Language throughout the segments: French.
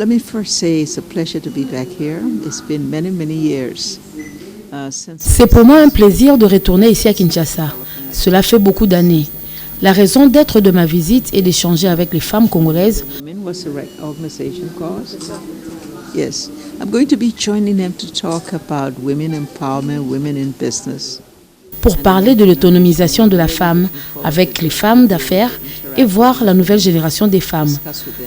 Let me first say it's a pleasure to be back here. It's been many, many years. C'est pour moi un plaisir de retourner ici à Kinshasa. Cela fait beaucoup d'années. La raison d'être de ma visite est d'échanger avec les femmes congolaises. Yes, I'm going to be joining them to talk about women empowerment, women in business. Pour parler de l'autonomisation de la femme avec les femmes d'affaires et voir la nouvelle génération des femmes.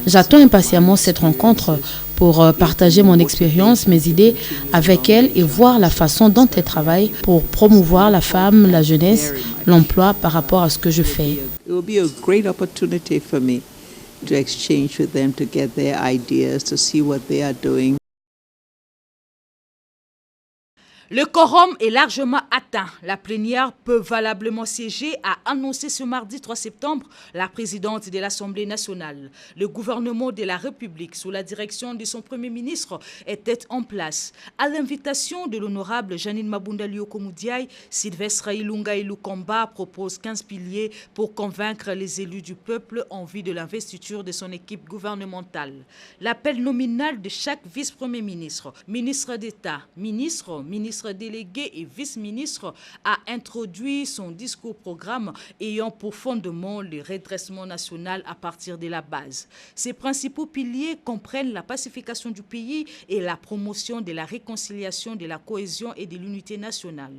J'attends impatiemment cette rencontre pour partager mon expérience, mes idées avec elles et voir la façon dont elles travaillent pour promouvoir la femme, la jeunesse, l'emploi par rapport à ce que je fais. It will be a great opportunity for me to exchange with them, to get their ideas, to see what they are doing. Le quorum est largement atteint. La plénière peut valablement siéger, a annoncé ce mardi 3 septembre la présidente de l'Assemblée nationale. Le gouvernement de la République, sous la direction de son Premier ministre, était en place. À l'invitation de l'honorable Janine Mabunda Liokomoudiaï, Sylvestre Ilunga Ilukamba propose 15 piliers pour convaincre les élus du peuple en vue de l'investiture de son équipe gouvernementale. L'appel nominal de chaque vice-premier ministre, ministre d'État, ministre délégué et vice-ministre a introduit son discours-programme ayant pour fondement le redressement national à partir de la base. Ses principaux piliers comprennent la pacification du pays et la promotion de la réconciliation, de la cohésion et de l'unité nationale.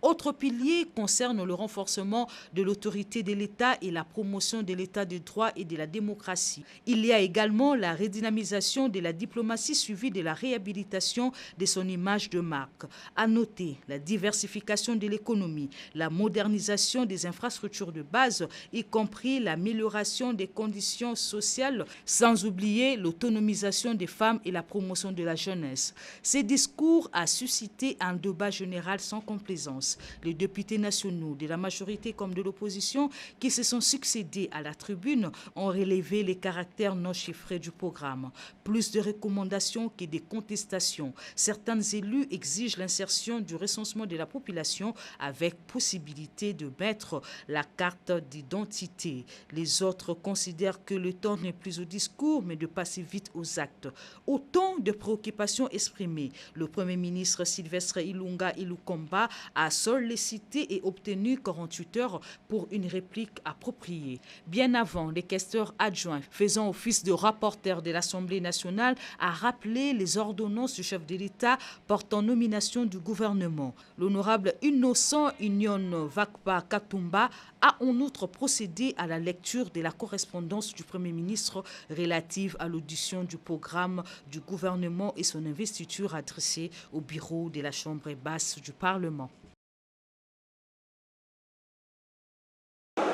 Autres piliers concernent le renforcement de l'autorité de l'État et la promotion de l'État de droit et de la démocratie. Il y a également la redynamisation de la diplomatie suivie de la réhabilitation de son image de marque. À noter la diversification de l'économie, la modernisation des infrastructures de base, y compris l'amélioration des conditions sociales, sans oublier l'autonomisation des femmes et la promotion de la jeunesse. Ces discours ont suscité un débat général sans complaisance. Les députés nationaux de la majorité comme de l'opposition qui se sont succédés à la tribune ont relevé les caractères non chiffrés du programme. Plus de recommandations que des contestations. Certains élus exigent l'insertion du recensement de la population avec possibilité de mettre la carte d'identité. Les autres considèrent que le temps n'est plus au discours mais de passer vite aux actes. Autant de préoccupations exprimées. Le Premier ministre Sylvestre Ilunga Ilukamba a sollicité et obtenu 48 heures pour une réplique appropriée. Bien avant, les questeurs adjoints faisant office de rapporteurs de l'Assemblée nationale a rappelé les ordonnances du chef de l'État portant nomination du gouvernement. L'honorable Innocent Union Vakpa Katumba a en outre procédé à la lecture de la correspondance du Premier ministre relative à l'audition du programme du gouvernement et son investiture adressée au bureau de la Chambre basse du Parlement.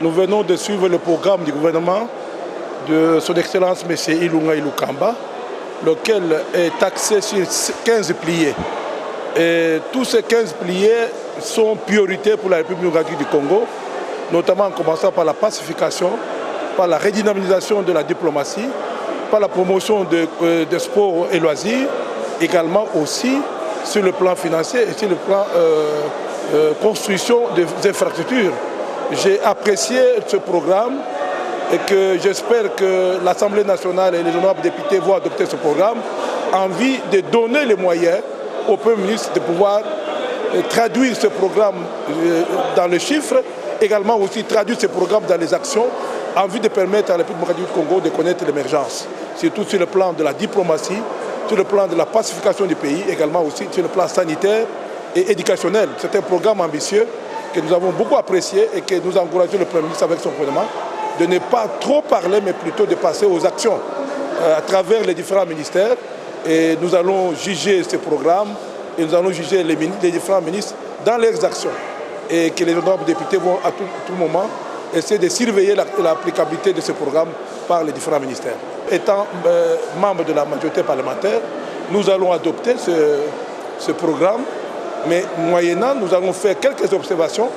Nous venons de suivre le programme du gouvernement de son Excellence M. Ilunga Ilukamba, lequel est axé sur 15 piliers. Et tous ces 15 piliers sont prioritaires pour la République démocratique du Congo, notamment en commençant par la pacification, par la redynamisation de la diplomatie, par la promotion des sports et loisirs, également aussi sur le plan financier et sur le plan construction des infrastructures. J'ai apprécié ce programme et que j'espère que l'Assemblée nationale et les honorables députés vont adopter ce programme en vue de donner les moyens au Premier ministre de pouvoir traduire ce programme dans les chiffres, également aussi traduire ce programme dans les actions en vue de permettre à la République démocratique du Congo de connaître l'émergence, surtout sur le plan de la diplomatie, sur le plan de la pacification du pays, également aussi sur le plan sanitaire et éducationnel. C'est un programme ambitieux que nous avons beaucoup apprécié et que nous encourageons le Premier ministre avec son gouvernement de ne pas trop parler, mais plutôt de passer aux actions à travers les différents ministères. Et nous allons juger ce programme et nous allons juger les différents ministres dans leurs actions. Et que les honorables députés vont à tout moment essayer de surveiller l'applicabilité de ce programme par les différents ministères. Étant membre de la majorité parlementaire, nous allons adopter ce programme. Mais moyennant, nous allons faire quelques observations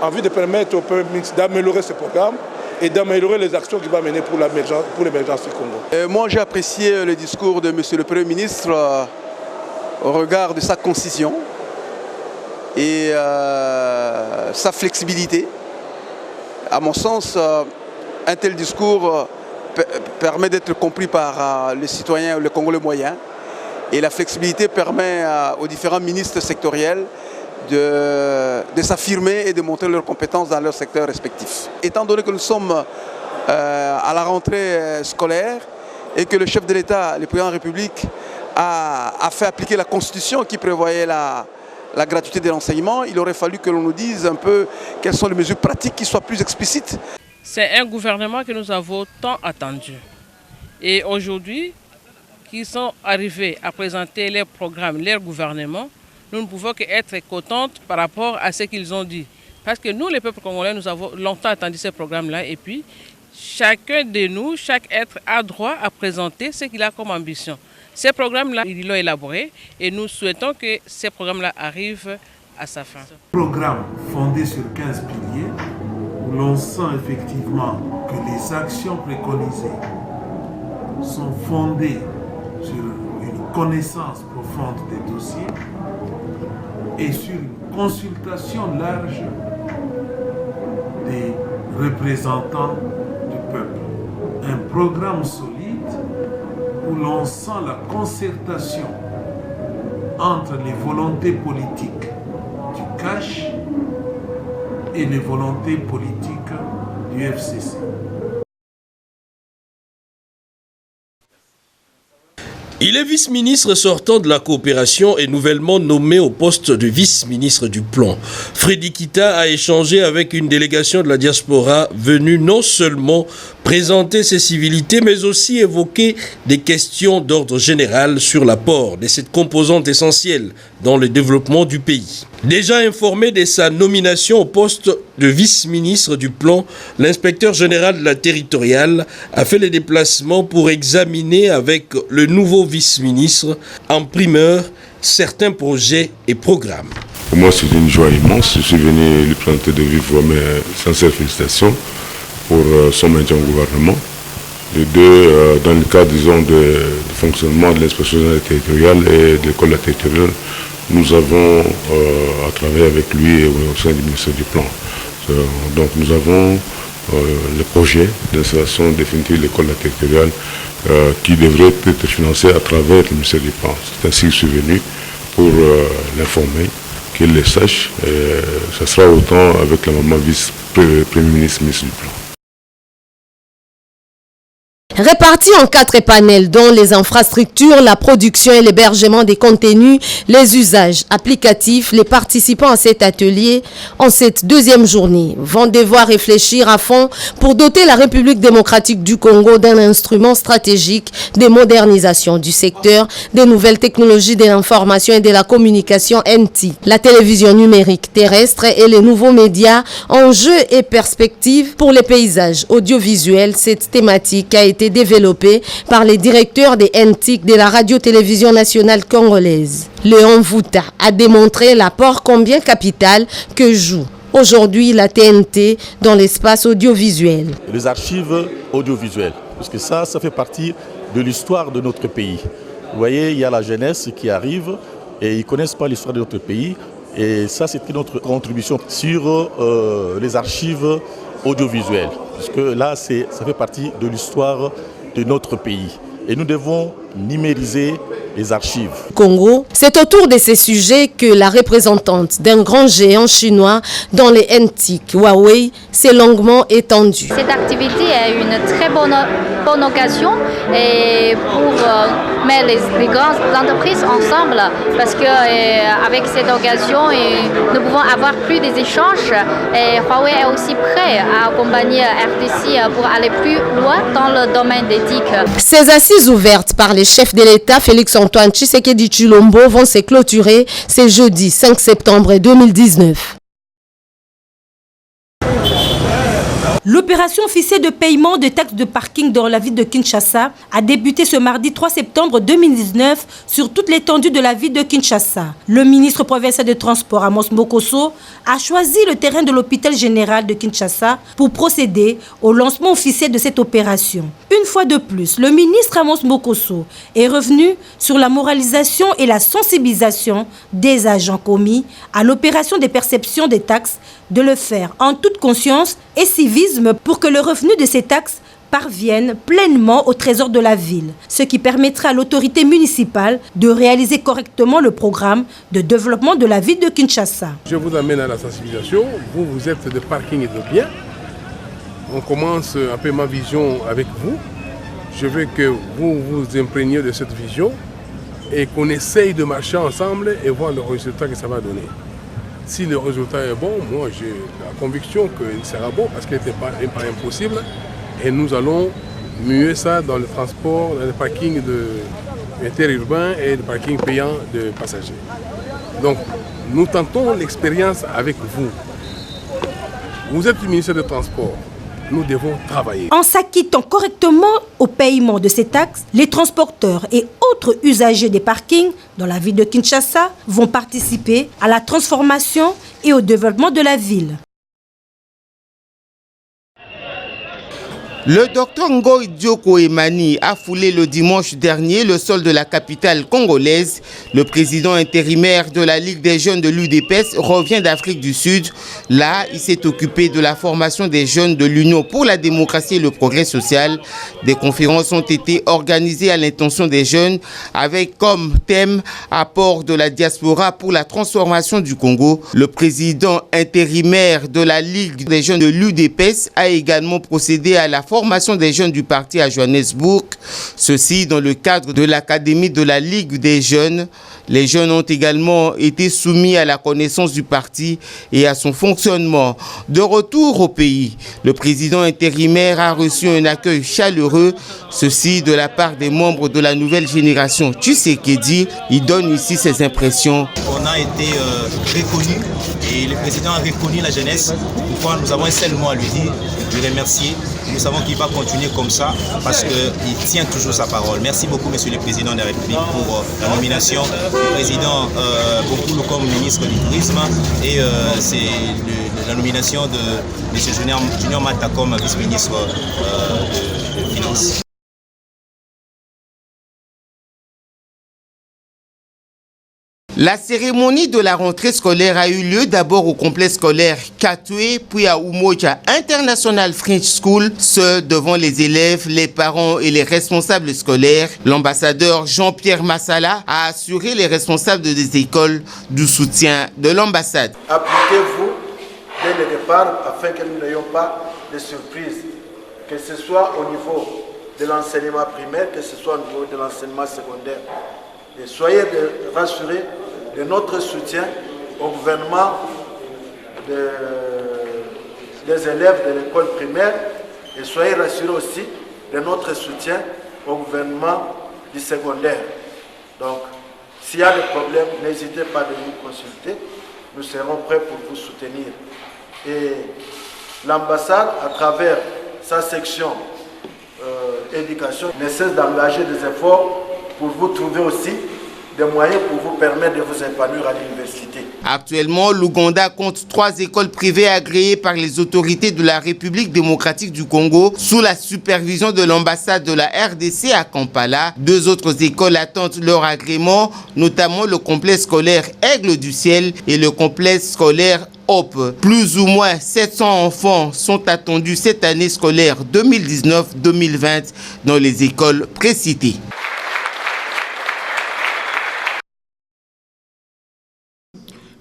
en vue de permettre au Premier ministre d'améliorer ce programme et d'améliorer les actions qu'il va mener pour l'émergence du Congo. Moi, j'ai apprécié le discours de M. le Premier ministre au regard de sa concision et sa flexibilité. À mon sens, un tel discours permet d'être compris par les citoyens, le Congolais moyen. Et la flexibilité permet aux différents ministres sectoriels de s'affirmer et de montrer leurs compétences dans leurs secteurs respectifs. Étant donné que nous sommes à la rentrée scolaire et que le chef de l'État, le président de la République, a fait appliquer la Constitution qui prévoyait la gratuité de l'enseignement, il aurait fallu que l'on nous dise un peu quelles sont les mesures pratiques qui soient plus explicites. C'est un gouvernement que nous avons tant attendu. Et aujourd'hui, qu'ils sont arrivés à présenter leurs programmes, leur gouvernement, nous ne pouvons qu'être contentes par rapport à ce qu'ils ont dit. Parce que nous, les peuples congolais, nous avons longtemps attendu ces programmes-là. Et puis, chacun de nous, chaque être a droit à présenter ce qu'il a comme ambition. Ces programmes-là, ils l'ont élaboré et nous souhaitons que ces programmes-là arrivent à sa fin. Programme fondé sur 15 piliers, où l'on sent effectivement que les actions préconisées sont fondées sur une connaissance profonde des dossiers et sur une consultation large des représentants du peuple. Un programme solide où l'on sent la concertation entre les volontés politiques du CACH et les volontés politiques du FCC. Il est vice-ministre sortant de la coopération et nouvellement nommé au poste de vice-ministre du plan. Freddy Kita a échangé avec une délégation de la diaspora venue non seulement présenter ses civilités, mais aussi évoquer des questions d'ordre général sur l'apport de cette composante essentielle dans le développement du pays. Déjà informé de sa nomination au poste de vice-ministre du plan, l'inspecteur général de la territoriale a fait les déplacements pour examiner avec le nouveau vice-ministre en primeur certains projets et programmes. Pour moi, c'est une joie immense. Je suis venu lui présenter de vive voix mes sincères félicitations pour son maintien au gouvernement. Les deux, dans le cadre, disons, du fonctionnement de l'inspection générale territoriale et de l'école territoriale, nous avons à travailler avec lui au sein du ministère du Plan. Donc nous avons le projet d'installation définitive de l'école territoriale qui devrait être financé à travers le ministère du Plan. C'est ainsi que je suis venu pour l'informer, qu'il le sache. Ça sera autant avec la maman vice-premier ministre, ministre du Plan. Répartis en 4 panels dont les infrastructures, la production et l'hébergement des contenus, les usages applicatifs, les participants à cet atelier en cette deuxième journée vont devoir réfléchir à fond pour doter la République démocratique du Congo d'un instrument stratégique de modernisation du secteur des nouvelles technologies de l'information et de la communication NT, la télévision numérique terrestre et les nouveaux médias, enjeux et perspectives pour les paysages audiovisuels. Cette thématique a été développé par les directeurs des NTIC de la radio-télévision nationale congolaise. Léon Vouta a démontré l'apport combien capital que joue aujourd'hui la TNT dans l'espace audiovisuel. Les archives audiovisuelles, parce que ça fait partie de l'histoire de notre pays. Vous voyez, il y a la jeunesse qui arrive et ils ne connaissent pas l'histoire de notre pays. Et ça, c'est notre contribution sur les archives audiovisuelles. Puisque là, ça fait partie de l'histoire de notre pays. Et nous devons numériser les archives. Congo, c'est autour de ces sujets que la représentante d'un grand géant chinois dans les NTIC, Huawei, s'est longuement étendue. Cette activité est une très bonne occasion et pour mettre les grandes entreprises ensemble parce qu'avec cette occasion, nous pouvons avoir plus des échanges et Huawei est aussi prêt à accompagner RDC pour aller plus loin dans le domaine d'éthique. Ces assises ouvertes par les chefs de l'État, Félix-Antoine Tshisekedi Tshilombo, vont se clôturer ce jeudi 5 septembre 2019. L'opération officielle de paiement de taxes de parking dans la ville de Kinshasa a débuté ce mardi 3 septembre 2019 sur toute l'étendue de la ville de Kinshasa. Le ministre provincial des Transports, Amos Mokosso, a choisi le terrain de l'hôpital général de Kinshasa pour procéder au lancement officiel de cette opération. Une fois de plus, le ministre Amos Mokosso est revenu sur la moralisation et la sensibilisation des agents commis à l'opération des perceptions des taxes, de le faire en toute conscience et civisme pour que le revenu de ces taxes parviennent pleinement au trésor de la ville, ce qui permettra à l'autorité municipale de réaliser correctement le programme de développement de la ville de Kinshasa. Je vous amène à la sensibilisation. Vous êtes de parking et de biens. On commence un peu ma vision avec vous. Je veux que vous vous imprégniez de cette vision et qu'on essaye de marcher ensemble et voir le résultat que ça va donner. Si le résultat est bon, moi j'ai la conviction qu'il sera bon parce qu'il n'était pas impossible. Et nous allons muer ça dans le transport, dans le parking interurbain et le parking payant de passagers. Donc nous tentons l'expérience avec vous. Vous êtes le ministère des Transports. Nous devons travailler. En s'acquittant correctement au paiement de ces taxes, les transporteurs et autres usagers des parkings dans la ville de Kinshasa vont participer à la transformation et au développement de la ville. Le docteur Ngoï Dioko Emani a foulé le dimanche dernier le sol de la capitale congolaise. Le président intérimaire de la Ligue des jeunes de l'UDPS revient d'Afrique du Sud. Là, il s'est occupé de la formation des jeunes de l'Union pour la démocratie et le progrès social. Des conférences ont été organisées à l'intention des jeunes avec comme thème apport de la diaspora pour la transformation du Congo. Le président intérimaire de la Ligue des jeunes de l'UDPS a également procédé à la formation des jeunes du parti à Johannesburg, ceci dans le cadre de l'Académie de la Ligue des jeunes. Les jeunes ont également été soumis à la connaissance du parti et à son fonctionnement. De retour au pays, le président intérimaire a reçu un accueil chaleureux, ceci de la part des membres de la nouvelle génération Tshisekedi. Il donne ici ses impressions. On a été reconnu et le président a reconnu la jeunesse. Pourquoi nous avons un seul mot à lui dire, lui remercier. Nous savons qu'il va continuer comme ça parce qu'il tient toujours sa parole. Merci beaucoup, Monsieur le Président de la République, pour la nomination du président Bokoulou comme ministre du Tourisme et c'est la nomination de M. Junior Mata comme vice-ministre des Finances. La cérémonie de la rentrée scolaire a eu lieu d'abord au complexe scolaire Katwe, puis à Umoja International French School, ce devant les élèves, les parents et les responsables scolaires. L'ambassadeur Jean-Pierre Massala a assuré les responsables des écoles du soutien de l'ambassade. Appliquez-vous dès le départ afin que nous n'ayons pas de surprises, que ce soit au niveau de l'enseignement primaire, que ce soit au niveau de l'enseignement secondaire. Et soyez rassurés de notre soutien au gouvernement des élèves de l'école primaire et soyez rassurés aussi de notre soutien au gouvernement du secondaire. Donc, s'il y a des problèmes, n'hésitez pas de nous consulter, nous serons prêts pour vous soutenir. Et l'ambassade, à travers sa section éducation, ne cesse d'engager des efforts pour vous trouver aussi des moyens pour vous permettre de vous épanouir à l'université. Actuellement, l'Ouganda compte 3 écoles privées agréées par les autorités de la République démocratique du Congo sous la supervision de l'ambassade de la RDC à Kampala. 2 autres écoles attendent leur agrément, notamment le complexe scolaire Aigle du Ciel et le complexe scolaire Hope. Plus ou moins 700 enfants sont attendus cette année scolaire 2019-2020 dans les écoles précitées.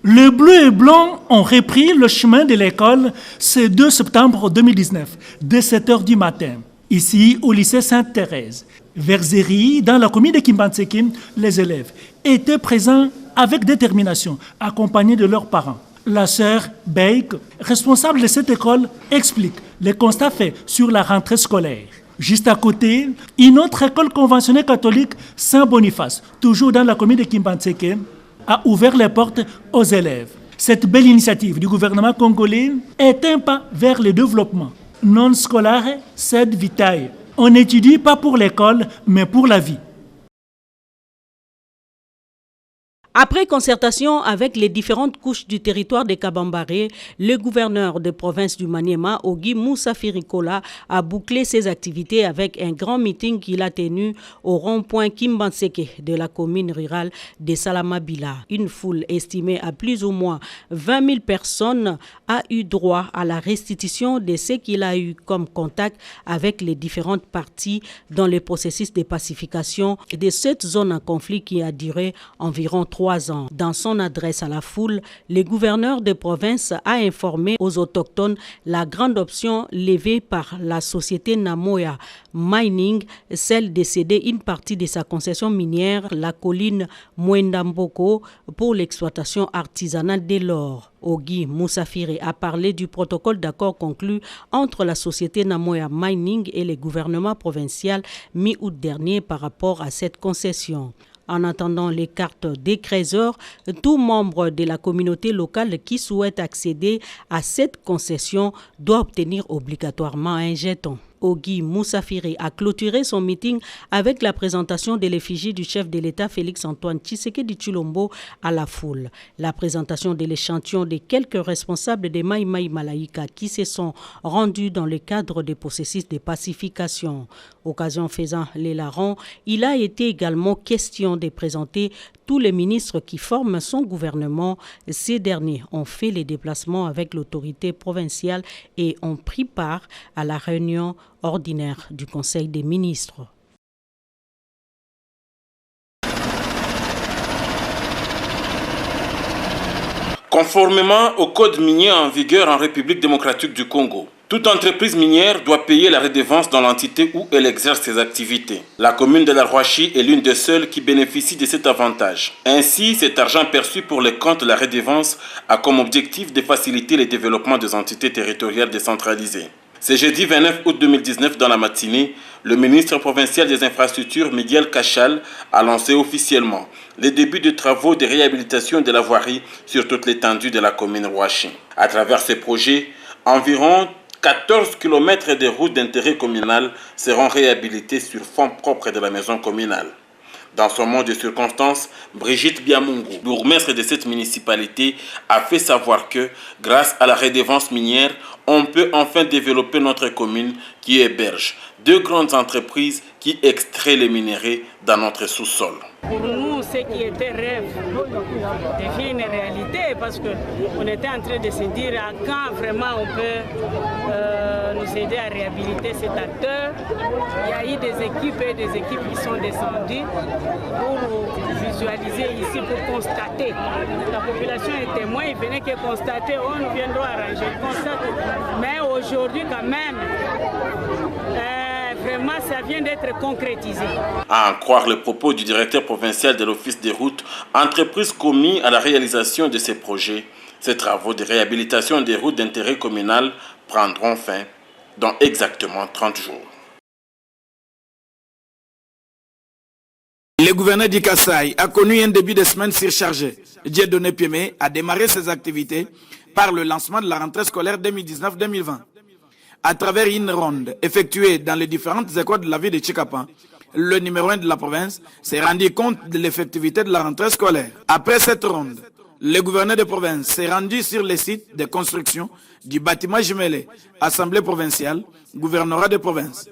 Les Bleus et Blancs ont repris le chemin de l'école ce 2 septembre 2019, dès 7h du matin, ici au lycée Sainte-Thérèse. Vers Zéry, dans la commune de Kimbantseke, les élèves étaient présents avec détermination, accompagnés de leurs parents. La sœur Beik, responsable de cette école, explique les constats faits sur la rentrée scolaire. Juste à côté, une autre école conventionnelle catholique, Saint-Boniface, toujours dans la commune de Kimbantseke, a ouvert les portes aux élèves. Cette belle initiative du gouvernement congolais est un pas vers le développement. Non scolaire, sed vitae. On n'étudie pas pour l'école, mais pour la vie. Après concertation avec les différentes couches du territoire de Kabambaré, le gouverneur de province du Maniema, Ogi Moussa Firikola, a bouclé ses activités avec un grand meeting qu'il a tenu au rond-point Kimbanseke de la commune rurale de Salamabila. Une foule estimée à plus ou moins 20 000 personnes a eu droit à la restitution de ce qu'il a eu comme contact avec les différentes parties dans le processus de pacification de cette zone en conflit qui a duré environ 3 ans. Dans son adresse à la foule, le gouverneur de province a informé aux autochtones la grande option levée par la société Namoya Mining, celle de céder une partie de sa concession minière, la colline Mwendamboko, pour l'exploitation artisanale de l'or. Ogi Moussafiri a parlé du protocole d'accord conclu entre la société Namoya Mining et le gouvernement provincial mi-août dernier par rapport à cette concession. En attendant les cartes des créateurs, tout membre de la communauté locale qui souhaite accéder à cette concession doit obtenir obligatoirement un jeton. Ogi Moussafiri a clôturé son meeting avec la présentation de l'effigie du chef de l'État Félix-Antoine Tshisekedi Tshilombo à la foule. La présentation de l'échantillon de quelques responsables de Maï Maï Malaïka qui se sont rendus dans le cadre des processus de pacification. Occasion faisant les larrons, il a été également question de présenter tous les ministres qui forment son gouvernement. Ces derniers ont fait les déplacements avec l'autorité provinciale et ont pris part à la réunion ordinaire du Conseil des ministres. Conformément au code minier en vigueur en République démocratique du Congo, toute entreprise minière doit payer la redevance dans l'entité où elle exerce ses activités. La commune de la Rouachi est l'une des seules qui bénéficie de cet avantage. Ainsi, cet argent perçu pour les comptes de la redevance a comme objectif de faciliter le développement des entités territoriales décentralisées. Ce jeudi 29 août 2019, dans la matinée, le ministre provincial des infrastructures, Miguel Cachal, a lancé officiellement le début de travaux de réhabilitation de la voirie sur toute l'étendue de la commune Rouachi. À travers ce projet, environ 14 km de routes d'intérêt communal seront réhabilités sur fonds propres de la maison communale. Dans son monde de circonstances, Brigitte Biamungu, bourgmestre de cette municipalité, a fait savoir que, grâce à la redevance minière, on peut enfin développer notre commune qui héberge 2 grandes entreprises qui extraient les minéraux dans notre sous-sol. Pour nous, ce qui était rêve devient une réalité parce qu'on était en train de se dire à quand vraiment on peut nous aider à réhabiliter cet acteur. Il y a eu des équipes qui sont descendues pour visualiser ici, pour constater. La population est témoin, ils venaient que constater, on viendra arranger, constater. Mais aujourd'hui quand même, vraiment, ça vient d'être concrétisé. À en croire le propos du directeur provincial de l'Office des routes, entreprise commis à la réalisation de ces projets, ces travaux de réhabilitation des routes d'intérêt communal prendront fin dans exactement 30 jours. Le gouverneur du Kasaï a connu un début de semaine surchargé. Dieudonné Piémé a démarré ses activités par le lancement de la rentrée scolaire 2019-2020. À travers une ronde effectuée dans les différentes écoles de la ville de Tchikapa, le numéro 1 de la province s'est rendu compte de l'effectivité de la rentrée scolaire. Après cette ronde, le gouverneur de province s'est rendu sur le site de construction du bâtiment jumelé, Assemblée provinciale, gouvernorat de province,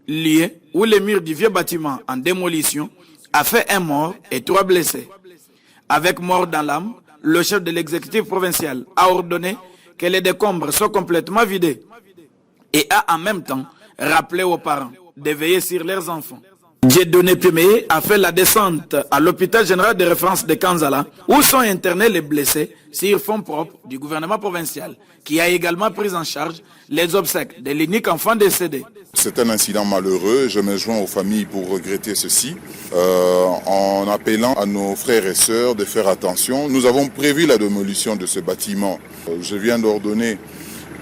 lieu où le mur du vieux bâtiment en démolition a fait un mort et 3 blessés. Avec mort dans l'âme, le chef de l'exécutif provincial a ordonné que les décombres soient complètement vidés et a en même temps rappelé aux parents de veiller sur leurs enfants. Dieudonné Piémé a fait la descente à l'hôpital général de référence de Kanzala où sont internés les blessés sur fonds propres du gouvernement provincial qui a également pris en charge les obsèques de l'unique enfant décédé. C'est un incident malheureux. Je me joins aux familles pour regretter ceci en appelant à nos frères et sœurs de faire attention. Nous avons prévu la démolition de ce bâtiment. Je viens d'ordonner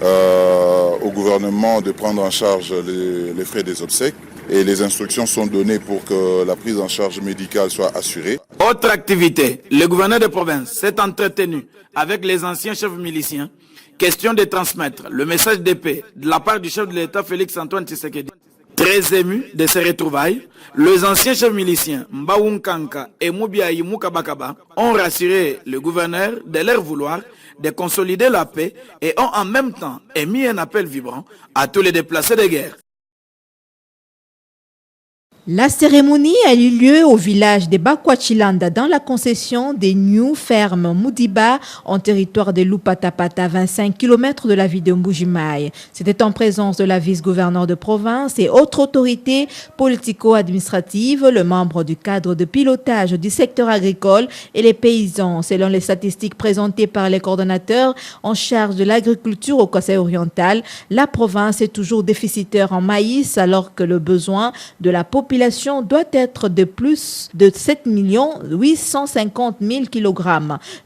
au gouvernement de prendre en charge les frais des obsèques et les instructions sont données pour que la prise en charge médicale soit assurée. Autre activité, le gouverneur de province s'est entretenu avec les anciens chefs miliciens, question de transmettre le message de paix de la part du chef de l'État Félix-Antoine Tshisekedi. Très émus de ces retrouvailles, les anciens chefs miliciens Mbaounkanka et Moubiaï Moukabakaba ont rassuré le gouverneur de leur vouloir de consolider la paix et ont en même temps émis un appel vibrant à tous les déplacés de guerre. La cérémonie a eu lieu au village de Bakwachilanda dans la concession des New Fermes Moudiba en territoire de Lupatapata, 25 km de la ville de Mbujimaï. C'était en présence de la vice-gouverneur de province et autres autorités politico-administratives, le membre du cadre de pilotage du secteur agricole et les paysans. Selon les statistiques présentées par les coordonnateurs en charge de l'agriculture au Kasaï oriental, la province est toujours déficitaire en maïs alors que le besoin de la population doit être de plus de 7 850 000 kg.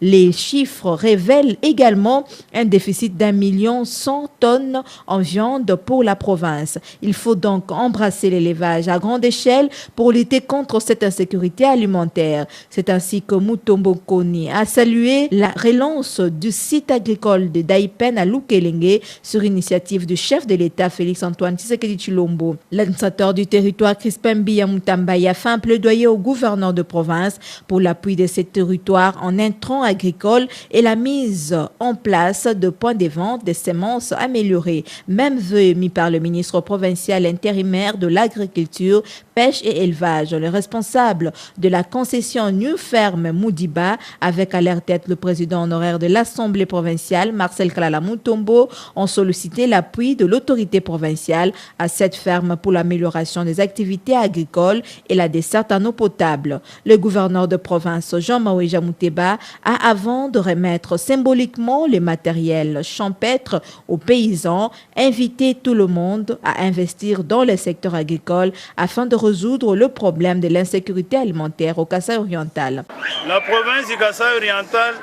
Les chiffres révèlent également un déficit d'1 100 000 tonnes en viande pour la province. Il faut donc embrasser l'élevage à grande échelle pour lutter contre cette insécurité alimentaire. C'est ainsi que Mutombo Koni a salué la relance du site agricole de Daipen à Lukelenge sur initiative du chef de l'État Félix-Antoine Tshisekedi Tshilombo. L'administrateur du territoire Crispin Biyamutambaye a fait un plaidoyer au gouverneur de province pour l'appui de ces territoires en intrants agricoles et la mise en place de points de vente des semences améliorées. Même vœu émis par le ministre provincial intérimaire de l'agriculture, pêche et élevage. Le responsable de la concession New Ferme Moudiba, avec à leur tête le président honoraire de l'Assemblée provinciale, Marcel Kalala Mutombo, ont sollicité l'appui de l'autorité provinciale à cette ferme pour l'amélioration des activités agricoles et la desserte en eau potable. Le gouverneur de province, Jean-Maouéja Mouteba, a, avant de remettre symboliquement les matériels champêtres aux paysans, invité tout le monde à investir dans le secteur agricole afin de résoudre le problème de l'insécurité alimentaire au Kasaï oriental. La province du Kasaï oriental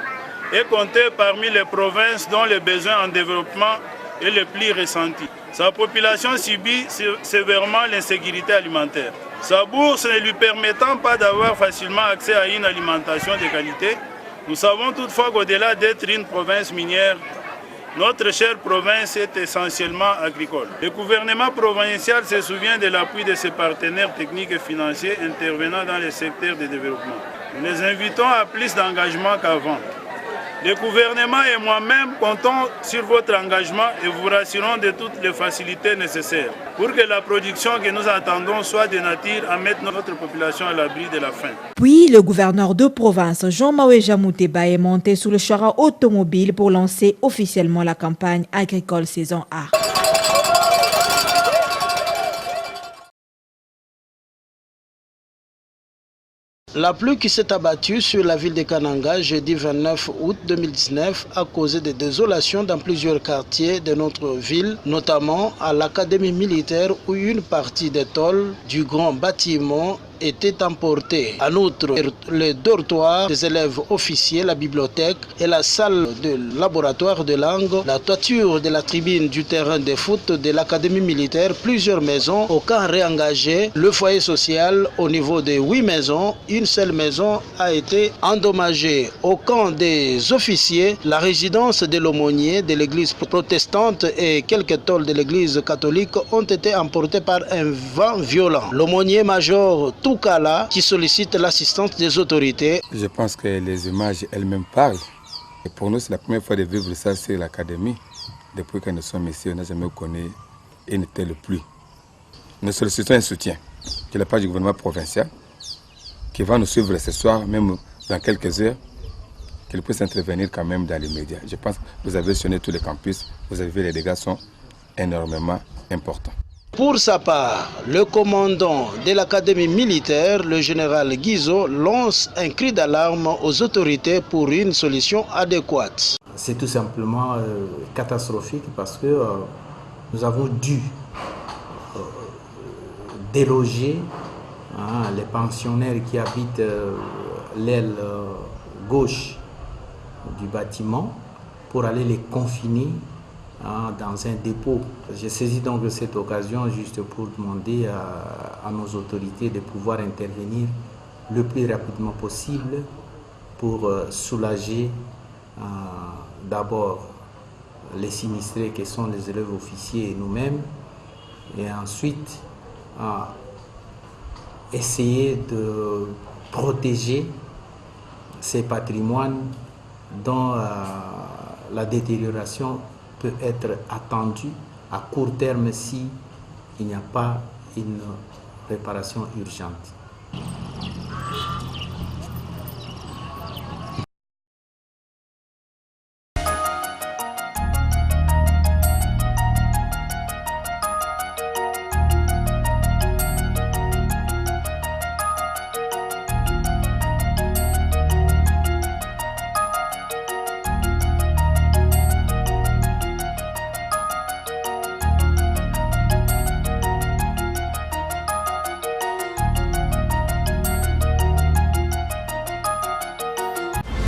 est comptée parmi les provinces dont les besoins en développement est le plus ressenti. Sa population subit sévèrement l'insécurité alimentaire. Sa bourse ne lui permettant pas d'avoir facilement accès à une alimentation de qualité, nous savons toutefois qu'au-delà d'être une province minière, notre chère province est essentiellement agricole. Le gouvernement provincial se souvient de l'appui de ses partenaires techniques et financiers intervenant dans les secteurs de développement. Nous les invitons à plus d'engagement qu'avant. Le gouvernement et moi-même comptons sur votre engagement et vous rassurons de toutes les facilités nécessaires pour que la production que nous attendons soit de nature à mettre notre population à l'abri de la faim. Puis, le gouverneur de province, Jean-Maouéja Mouteba, est monté sous le char automobile pour lancer officiellement la campagne agricole saison A. La pluie qui s'est abattue sur la ville de Kananga jeudi 29 août 2019 a causé des désolations dans plusieurs quartiers de notre ville, notamment à l'académie militaire où une partie des tôles du grand bâtiment était emportée. En outre, le dortoir des élèves officiers, la bibliothèque et la salle de laboratoire de langue, la toiture de la tribune du terrain de foot de l'académie militaire, plusieurs maisons au camp réengagé, le foyer social au niveau de 8 maisons, une seule maison a été endommagée. Au camp des officiers, la résidence de l'aumônier de l'église protestante et quelques tôles de l'église catholique ont été emportées par un vent violent. L'aumônier major Toukala qui sollicite l'assistance des autorités. Je pense que les images elles-mêmes parlent. Et pour nous, c'est la première fois de vivre ça sur l'académie. Depuis que nous sommes ici, on n'a jamais connu une telle pluie. Nous sollicitons un soutien de la part du gouvernement provincial qui va nous suivre ce soir, même dans quelques heures, qu'il puisse intervenir quand même dans les médias. Je pense que vous avez sonné tous les campus, vous avez vu les dégâts sont énormément importants. Pour sa part, le commandant de l'académie militaire, le général Guizot, lance un cri d'alarme aux autorités pour une solution adéquate. C'est tout simplement catastrophique parce que nous avons dû déloger les pensionnaires qui habitent l'aile gauche du bâtiment pour aller les confiner dans un dépôt. J'ai saisi donc cette occasion juste pour demander à nos autorités de pouvoir intervenir le plus rapidement possible pour soulager d'abord les sinistrés qui sont les élèves officiers et nous-mêmes, et ensuite essayer de protéger ces patrimoines dont la détérioration peut être attendue à court terme si il n'y a pas une réparation urgente.